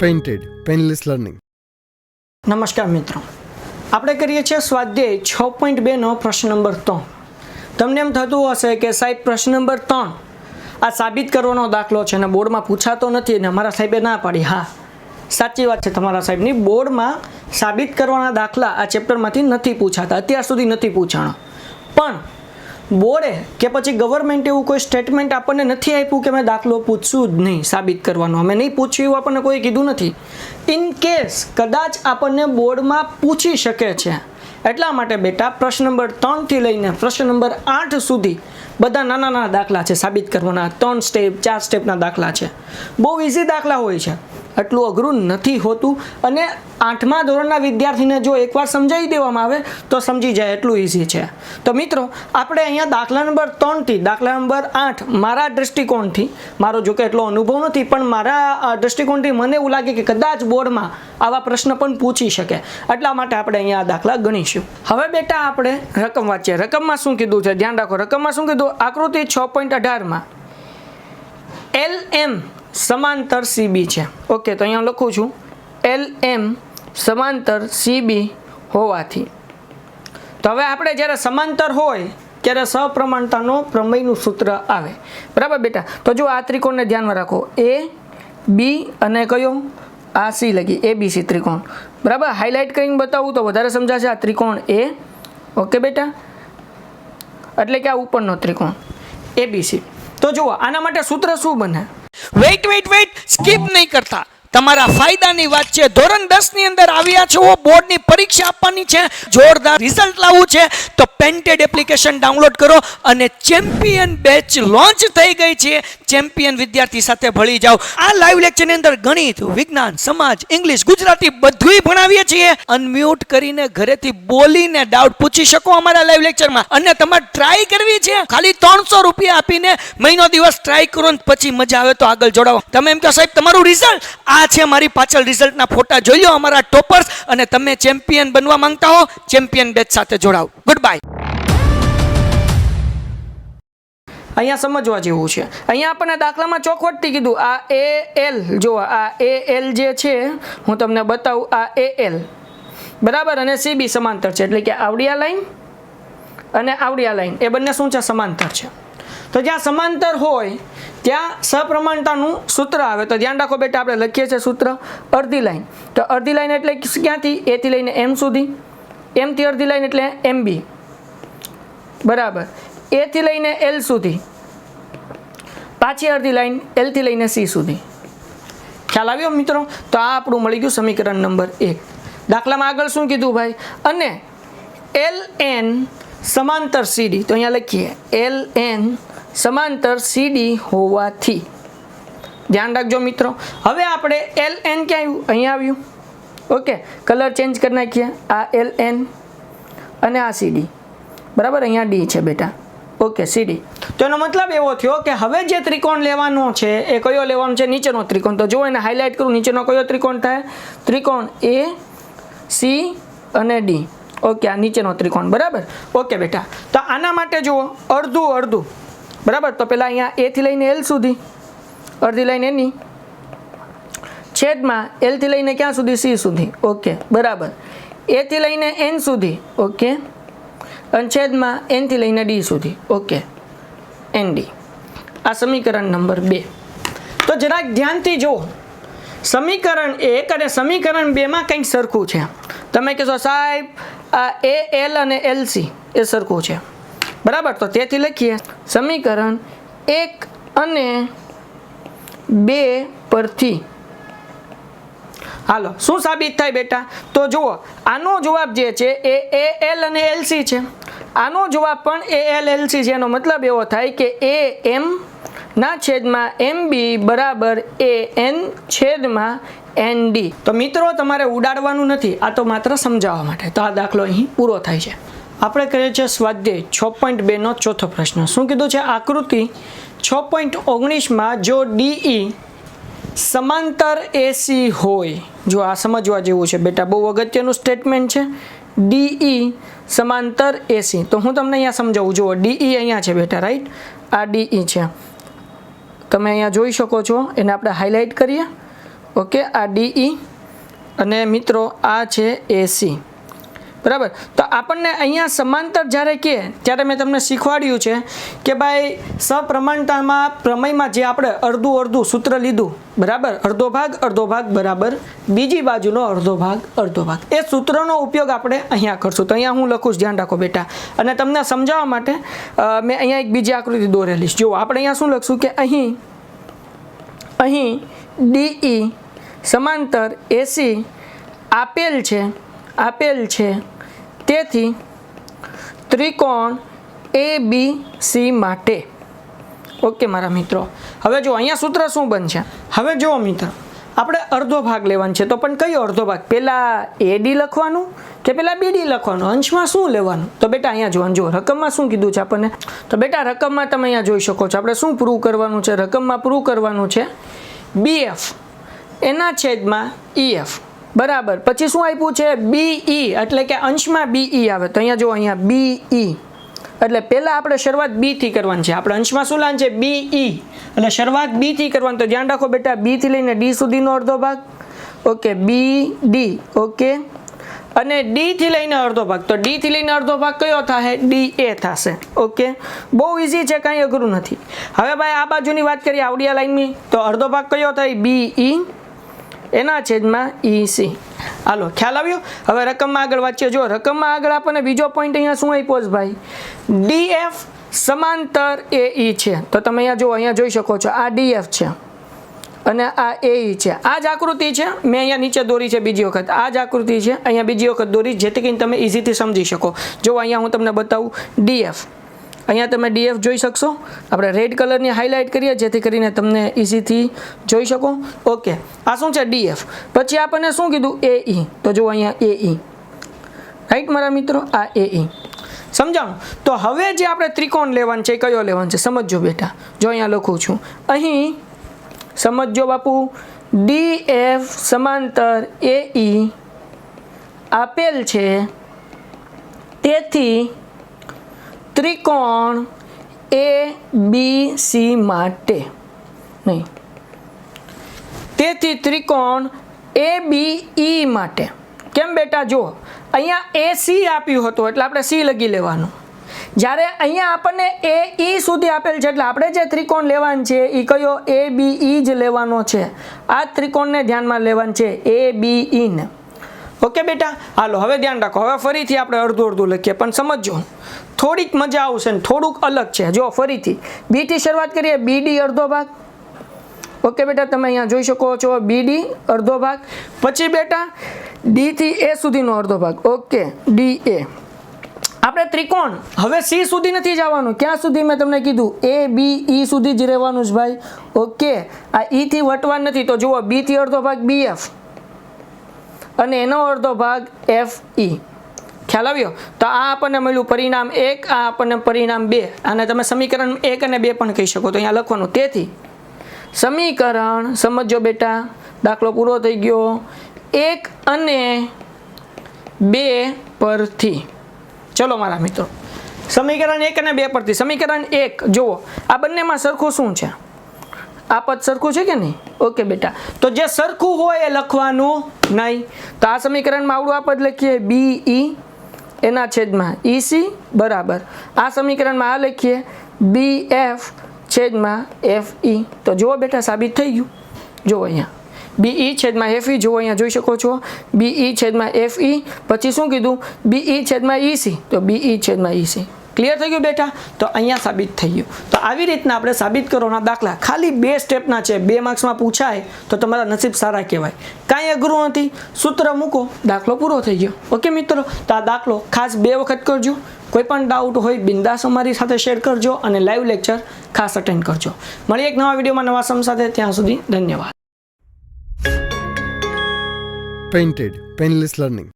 Painted painless learning. નમસ્કાર મિત્રો, આપણે કરીએ છીએ સ્વાધ્યાય 6.2નો પ્રશ્ન નંબર 3. તમને એમ થતું હશે કે સાહેબ પ્રશ્ન નંબર 3 આ સાબિત કરવાનો દાખલો છે અને બોર્ડમાં પૂછાતો નથી અને અમારા સાહેબે ના પાડી. હા, સાચી વાત છે તમારા સાહેબની. બોર્ડમાં સાબિત કરવાના દાખલા આ ચેપ્ટરમાંથી નથી પૂછાતા, અત્યાર સુધી નથી પૂછાણા. પણ બોર્ડે કે પછી ગવર્મેન્ટ એવું કોઈ સ્ટેટમેન્ટ આપણને નથી આપ્યું કે અમે દાખલો પૂછશું જ નહીં સાબિત કરવાનો, અમે નહીં પૂછ્યું એવું આપણને કોઈ કીધું નથી. ઇન કેસ કદાચ આપણને બોર્ડમાં પૂછી શકે છે, એટલા માટે બેટા પ્રશ્ન નંબર 3થી લઈને પ્રશ્ન નંબર 8 સુધી બધા નાના નાના દાખલા છે સાબિત કરવાના. 3 સ્ટેપ 4 સ્ટેપના દાખલા છે. બહુ ઇઝી દાખલા હોય છે, એટલું અઘરું નથી હોતું. અને 8મા ધોરણના વિદ્યાર્થીને જો એકવાર સમજાવી દેવામાં આવે તો સમજી જાય, એટલું ઇઝી છે. તો મિત્રો આપણે અહીંયા દાખલા નંબર 3થી દાખલા નંબર 8 મારા દૃષ્ટિકોણથી, મારો જો કે એટલો અનુભવ નથી પણ મારા દૃષ્ટિકોણથી મને એવું લાગે કે કદાચ બોર્ડમાં આવા પ્રશ્ન પણ પૂછી શકે, એટલા માટે આપણે અહીંયા આ દાખલા ગણીશું. હવે બેટા આપણે રકમ વાંચીએ. રકમમાં શું કીધું છે ધ્યાન રાખો. રકમમાં શું કીધું? આકૃતિ 6.18માં LM સમાંતર CB છે. ઓકે, તો અહીંયા લખું છું LM સમાંતર CB હોવાથી. તો હવે આપણે જ્યારે સમાંતર હોય ત્યારે સપ્રમાણતાનો પ્રમેયનું સૂત્ર આવે. બરાબર બેટા? તો જો આ ત્રિકોણને ધ્યાનમાં રાખો, AB અને કયો આ C લગી, ABC ત્રિકોણ. બરાબર, હાઇલાઇટ કરીને બતાવું તો વધારે સમજાશે. આ ત્રિકોણ A. ઓકે બેટા, એટલે કે આ ઉપરનો ત્રિકોણ ABC. તો જુઓ આના માટે સૂત્ર શું બને? વેઇટ સ્કીપ નહીં કરતા, તમારા ફાયદાની વાત છે. ધોરણ 10 ની અંદર આવ્યા છો, બોર્ડની પરીક્ષા આપવાની છે, જોરદાર રિઝલ્ટ લાવવું છે, તો પેન્ટેડ એપ્લિકેશન ડાઉનલોડ કરો અને ચેમ્પિયન બેચ લોન્ચ થઈ ગઈ છે. ચેમ્પિયન વિદ્યાર્થી સાથે ભળી જાઓ. આ લાઈવ લેક્ચરની અંદર ગણિત, વિજ્ઞાન, સમાજ, ઇંગ્લિશ, ગુજરાતી બધુંય ભણાવીએ છીએ. અનમ્યુટ કરીને ઘરેથી બોલીને ડાઉટ પૂછી શકો અમારા લાઈવ લેક્ચરમાં. અને તમારે ટ્રાય કરવી છે, ખાલી 300 રૂપિયા આપીને મહિનો દિવસ ટ્રાય કરો ને પછી મજા આવે તો આગળ જોડાવો. તમે એમ કહો સાહેબ તમારું રિઝલ્ટ આ છે, મારી પાછળ રિઝલ્ટના ફોટા જોઈ લો અમારા ટોપર્સ, અને તમે ચેમ્પિયન બનવા માંગતા હો ચેમ્પિયન બેચ સાથે જોડાઓ. Good bye. અહીંયા સમજવા જેવું છે. અહીંયા આપણને દાખલામાં ચોખવટથી કીધું આ AL, જો આ AL જે છે હું તમને બતાવું, આ AL બરાબર અને CB સમાંતર છે, એટલે કે આવડિયા લાઈન અને આવડિયા લાઈન એ બંને શું છે? સમાંતર છે. તો જ્યાં સમાંતર હોય ત્યાં સપ્રમાણતાનું સૂત્ર આવે. તો ધ્યાન રાખો બેટા, આપણે લખીએ છીએ સૂત્ર અડધી લાઈન. તો અડધી લાઈન એટલે ક્યાંથી? A થી લઈને M સુધી, M થી અડધી લાઈન એટલે MB બરાબર, A થી લઈને L સુધી, પાછી અડધી લાઈન L થી લઈને C સુધી. ખ્યાલ આવ્યો મિત્રો? તો આ આપણું મળી ગયું સમીકરણ નંબર 1. દાખલામાં આગળ શું કીધું ભાઈ? અને LN સમાંતર CD, તો અહીંયા લખીએ LN સમાંતર CD હોવાથી. ધ્યાન રાખજો મિત્રો. હવે આપણે LN ક્યાં આવ્યું? અહીંયા આવ્યું. ઓકે, કલર ચેન્જ કરી નાખીએ. આ LN અને આ CD બરાબર, અહીંયા D છે બેટા. Okay, CD. તો એનો મતલબ એવો થયો કે હવે જે ત્રિકોણ લેવાનો છે એ કયો લેવાનો છે? નીચેનો ત્રિકોણ. તો જો એને હાઇલાઇટ કરું, નીચેનો કયો ત્રિકોણ થાય? ત્રિકોણ A, C અને D. ઓકે, આ નીચેનો ત્રિકોણ બરાબર. ઓકે બેટા, તો આના માટે જુઓ અડધું અડધું બરાબર. તો પેલા અહીંયા A થી લઈને L સુધી અડધી લાઈન એની, છેદમાં L થી લઈને ક્યાં સુધી? C સુધી. ઓકે બરાબર. A થી લઈને N સુધી. ઓકે, અને છેદમાં N થી લઈને D સુધી. Okay, ND. આ સમીકરણ નંબર 2. તો જરાક ધ્યાનથી જુઓ, સમીકરણ 1 અને સમીકરણ 2માં કંઈક સરખું છે. તમે કહેશો સાહેબ આ AL અને LC એ સરખું છે બરાબર. તો તેથી લખીએ સમીકરણ 1 અને 2 પરથી. હાલો, શું સાબિત થાય બેટા? તો જુઓ આનો જવાબ જે છે એ AL અને LC છે, આનો જવાબ પણ AL LC છે. એનો મતલબ એવો થાય કે AM ના છેદમાં MB બરાબર AN છેદમાં ND. તો મિત્રો તમારે ઉડાડવાનું નથી, આ તો માત્ર સમજાવવા માટે. તો આ દાખલો અહીં પૂરો થાય છે. આપણે કરીએ છીએ સ્વાધ્યાય 6.2નો ચોથો પ્રશ્ન. શું કીધું છે? આકૃતિ 6.19માં જો DE સમાંતર AC હોય, જો આ સમજવા જેવું છે બેટા, બહુ અગત્યનું સ્ટેટમેન્ટ છે. DE સમાંતર AC. તો હું તમને અહીંયા સમજાવું. જુઓ DE અહીંયા છે બેટા, રાઈટ? આ DE છે, તમે અહીંયા જોઈ શકો છો. એને આપણે હાઇલાઇટ કરીએ. ઓકે, આ ડીઈ અને મિત્રો આ છે એસી, બરાબર. તો આપણને અહીંયા સમાંતર જ્યારે કહે ત્યારે મેં તમને શીખવાડ્યું છે કે ભાઈ સપ્રમાણતામાં પ્રમેયમાં જે આપણે અડધું સૂત્ર લીધું, બરાબર, અડધો ભાગ બરાબર બીજી બાજુનો અડધો ભાગ, એ સૂત્રનો ઉપયોગ આપણે અહીંયા કરશું. તો અહીંયા હું લખું છું, ધ્યાન રાખો બેટા. અને તમને સમજાવવા માટે મેં અહીંયા એક બીજી આકૃતિ દોરેલી છે. જુઓ, આપણે અહીંયા શું લખશું કે અહીં ડીઈ સમાંતર એસી આપેલ છે, તેથી ત્રિકોણ ABC માટે. ઓકે મારા મિત્રો, હવે જો અહીંયા સૂત્ર શું બનશે. હવે જુઓ મિત્રો, આપણે અડધો ભાગ લેવાનો છે, તો પણ કયો અડધો ભાગ? પહેલાં AD લખવાનું કે પહેલાં BD લખવાનું? અંશમાં શું લેવાનું? તો બેટા અહીંયા જોવાનું, જો રકમમાં શું કીધું છે આપણને. તો બેટા રકમમાં તમે અહીંયા જોઈ શકો છો, આપણે શું પ્રૂવ કરવાનું છે? રકમમાં પ્રૂવ કરવાનું છે BF એના છેદમાં EF, બરાબર. પછી શું આપ્યું છે? BE, એટલે કે અંશમાં BE આવે. તો અહીંયા જો, અહીંયા BE એટલે પહેલાં આપણે શરૂઆત B થી કરવાની છે. આપણે અંશમાં શું લાવવાનું છે? BE, એટલે શરૂઆત B થી કરવાની. તો ધ્યાન રાખો બેટા, B થી લઈને D સુધીનો અડધો ભાગ, ઓકે, BD, ઓકે, અને D થી લઈને અડધો ભાગ. તો D થી લઈને અડધો ભાગ કયો થશે? DA થશે. ઓકે, બહુ ઇઝી છે, કાંઈ અઘરું નથી. હવે ભાઈ આ બાજુની વાત કરીએ આવડિયા લાઈનની, તો અડધો ભાગ કયો થાય? BE એના છેદમાં EC. હાલો, ખ્યાલ આવ્યો? હવે રકમમાં આગળ વાંચીએ. જો રકમમાં આગળ આપણને બીજો પોઈન્ટ અહીંયા શું આપ્યો છે ભાઈ? DF સમાંતર AE છે. તો તમે અહીંયા જો, અહીંયા જોઈ શકો છો, આ DF છે અને આ AE છે. આ જ આકૃતિ છે, મેં અહીંયા નીચે દોરી છે બીજી વખત. આ જ આકૃતિ છે, અહીંયા બીજી વખત દોરી, જેથી કરીને તમે ઇઝીથી સમજી શકો. જો અહીંયા હું તમને બતાવું DF, અહીંયા તમે DF જોઈ શકશો. આપણે રેડ કલરની હાઇલાઇટ કરીએ જેથી કરીને તમને ઇઝીથી જોઈ શકો. ઓકે, આ શું છે? DF. પછી આપણને શું કીધું? AE. તો જો અહીંયા AE, રાઈટ મારા મિત્રો, આ AE. સમજાણું? તો હવે જે આપણે ત્રિકોણ લેવાનું છે, કયો લેવાનું છે સમજો બેટા. જો અહીંયા લખું છું, અહીં સમજો બાપુ, DF સમાંતર AE આપેલ છે, તેથી ત્રિકોણ ABC માટે નહીં, તેથી ત્રિકોણ ABE માટે. કેમ બેટા? જો અહીંયા AC આપ્યું હતું એટલે આપણે C લખી લેવાનું. જ્યારે અહીંયા આપણને AE સુધી આપેલ છે એટલે આપણે જે ત્રિકોણ લેવાનું છે એ કયો? ABE જ લેવાનો છે. આ ત્રિકોણને ધ્યાનમાં લેવાનું છે, ABE ને. ઓકે બેટા, હાલો હવે ધ્યાન રાખો. હવે ફરીથી આપણે અડધું લખીએ, પણ સમજો થોડીક મજા આવશે ને થોડુંક અલગ છે. જો ફરીથી B થી શરૂઆત કરીએ, BD અડધો ભાગ. ઓકે બેટા, તમે અહીંયા જોઈ શકો છો BD અડધો ભાગ. પછી બેટા D થી A સુધીનો અડધો ભાગ, ઓકે, DA. આપણે ત્રિકોણ હવે C સુધી નથી જવાનું. ક્યાં સુધી? મેં તમને કીધું ABE સુધી જ રહેવાનું છે ભાઈ. ઓકે, આ E થી વટવા નથી. તો જુઓ, B થી અડધો ભાગ BF અને એનો અડધો ભાગ FE. ખ્યાલ આવ્યો? તો આ આપણને મળ્યું પરિણામ 1, આ આપણને પરિણામ 2. અને તમે સમીકરણ 1 અને 2 પણ કહી શકો. તો અહીંયા લખવાનું, તેથી સમીકરણ, સમજો બેટા, દાખલો પૂરો થઈ ગયો 1 અને 2 પરથી. ચલો મારા મિત્રો, સમીકરણ 1 અને 2 પરથી. સમીકરણ 1 જુઓ, આ બંનેમાં સરખું શું છે? આ પદ સરખું છે કે નહીં? ઓકે બેટા, તો જે સરખું હોય એ લખવાનું નહીં. તો આ સમીકરણમાં આવડું આ પદ લખીએ BE એના છેદમાં EC, બરાબર. આ સમીકરણમાં આ લખીએ BF છેદમાં FE. તો જુઓ બેટા, સાબિત થઈ ગયું. જુઓ અહીંયા BE છેદમાં FE, જુઓ અહીંયા જોઈ શકો છો, BE છેદમાં FE. પછી શું કીધું? BE છેદમાં EC. તો BE છેદમાં EC. ક્લિયર થઈ ગયું બેટા? તો અહીંયા સાબિત થઈ ગયું. તો આવી રીતના આપણે સાબિત કરવાના દાખલા ખાલી 2 સ્ટેપના છે. 2 માર્ક્સમાં પૂછાય તો તમારા નસીબ સારા કહેવાય. કાંઈ અઘરું નથી, સૂત્ર મૂકો, દાખલો પૂરો થઈ ગયો. ઓકે મિત્રો, તો આ દાખલો ખાસ 2 વખત કરજો. કોઈ પણ ડાઉટ હોય બિંદાસ અમારી સાથે શેર કરજો અને લાઈવ લેક્ચર ખાસ અટેન્ડ કરજો. મળીએ એક નવા વિડીયોમાં નવા સમ સાથે. ત્યાં સુધી ધન્યવાદ. Painted, Painless Learning.